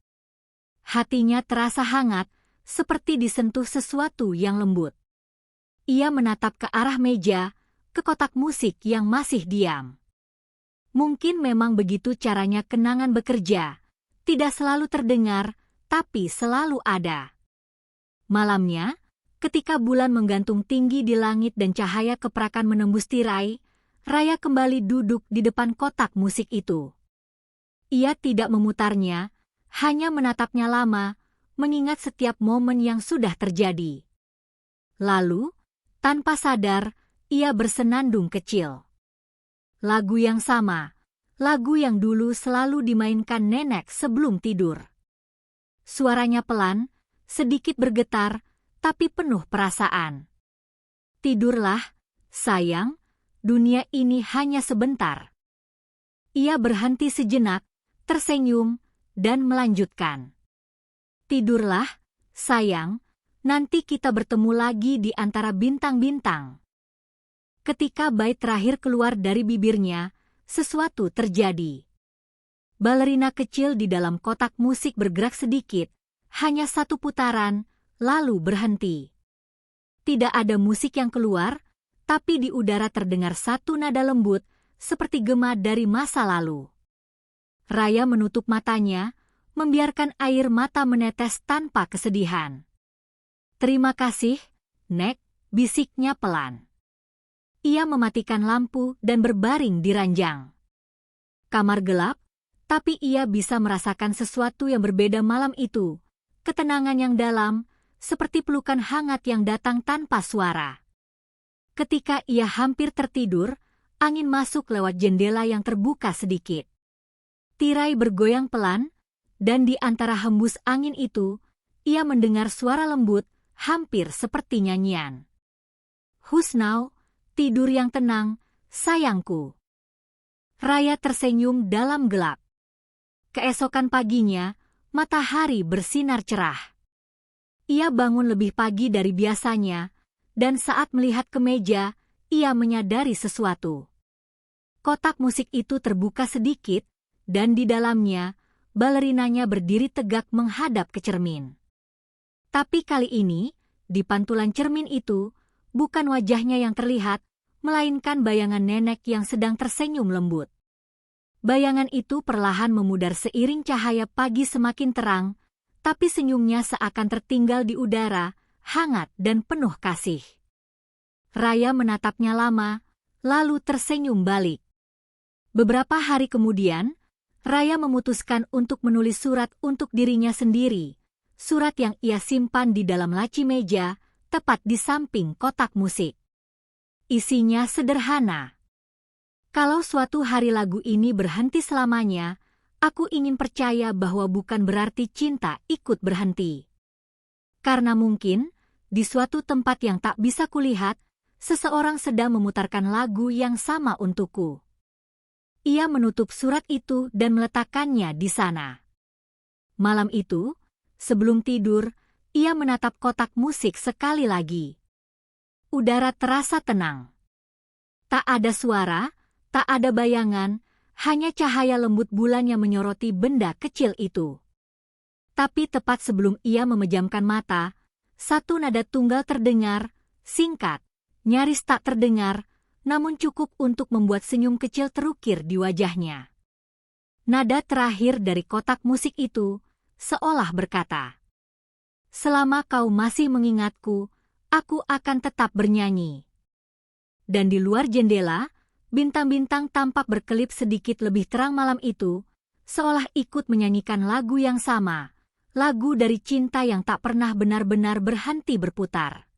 Hatinya terasa hangat, seperti disentuh sesuatu yang lembut. Ia menatap ke arah meja, ke kotak musik yang masih diam. Mungkin memang begitu caranya kenangan bekerja, tidak selalu terdengar, tapi selalu ada. Malamnya, ketika bulan menggantung tinggi di langit dan cahaya keperakan menembus tirai, Raya kembali duduk di depan kotak musik itu. Ia tidak memutarnya, hanya menatapnya lama, mengingat setiap momen yang sudah terjadi. Lalu, tanpa sadar, ia bersenandung kecil. Lagu yang sama, lagu yang dulu selalu dimainkan nenek sebelum tidur. Suaranya pelan, sedikit bergetar, tapi penuh perasaan. Tidurlah, sayang, dunia ini hanya sebentar. Ia berhenti sejenak, tersenyum, dan melanjutkan. Tidurlah, sayang, nanti kita bertemu lagi di antara bintang-bintang. Ketika bait terakhir keluar dari bibirnya, sesuatu terjadi. Balerina kecil di dalam kotak musik bergerak sedikit, hanya satu putaran, lalu berhenti. Tidak ada musik yang keluar, tapi di udara terdengar satu nada lembut, seperti gema dari masa lalu. Raya menutup matanya, membiarkan air mata menetes tanpa kesedihan. "Terima kasih, Nek," bisiknya pelan. Ia mematikan lampu dan berbaring di ranjang. Kamar gelap, tapi ia bisa merasakan sesuatu yang berbeda malam itu. Ketenangan yang dalam, seperti pelukan hangat yang datang tanpa suara. Ketika ia hampir tertidur, angin masuk lewat jendela yang terbuka sedikit. Tirai bergoyang pelan, dan di antara hembus angin itu, ia mendengar suara lembut, hampir seperti nyanyian. "Husnau, tidur yang tenang, sayangku." Raya tersenyum dalam gelap. Keesokan paginya, matahari bersinar cerah. Ia bangun lebih pagi dari biasanya, dan saat melihat ke meja, ia menyadari sesuatu. Kotak musik itu terbuka sedikit, dan di dalamnya, balerinanya berdiri tegak menghadap ke cermin. Tapi kali ini, di pantulan cermin itu, bukan wajahnya yang terlihat, melainkan bayangan nenek yang sedang tersenyum lembut. Bayangan itu perlahan memudar seiring cahaya pagi semakin terang, tapi senyumnya seakan tertinggal di udara, hangat dan penuh kasih. Raya menatapnya lama, lalu tersenyum balik. Beberapa hari kemudian, Raya memutuskan untuk menulis surat untuk dirinya sendiri. Surat yang ia simpan di dalam laci meja, tepat di samping kotak musik. Isinya sederhana. Kalau suatu hari lagu ini berhenti selamanya, aku ingin percaya bahwa bukan berarti cinta ikut berhenti. Karena mungkin, di suatu tempat yang tak bisa kulihat, seseorang sedang memutarkan lagu yang sama untukku. Ia menutup surat itu dan meletakkannya di sana. Malam itu, sebelum tidur, ia menatap kotak musik sekali lagi. Udara terasa tenang. Tak ada suara, tak ada bayangan, hanya cahaya lembut bulan yang menyoroti benda kecil itu. Tapi tepat sebelum ia memejamkan mata, satu nada tunggal terdengar, singkat, nyaris tak terdengar, namun cukup untuk membuat senyum kecil terukir di wajahnya. Nada terakhir dari kotak musik itu, seolah berkata, "Selama kau masih mengingatku, aku akan tetap bernyanyi." Dan di luar jendela, bintang-bintang tampak berkelip sedikit lebih terang malam itu, seolah ikut menyanyikan lagu yang sama, lagu dari cinta yang tak pernah benar-benar berhenti berputar.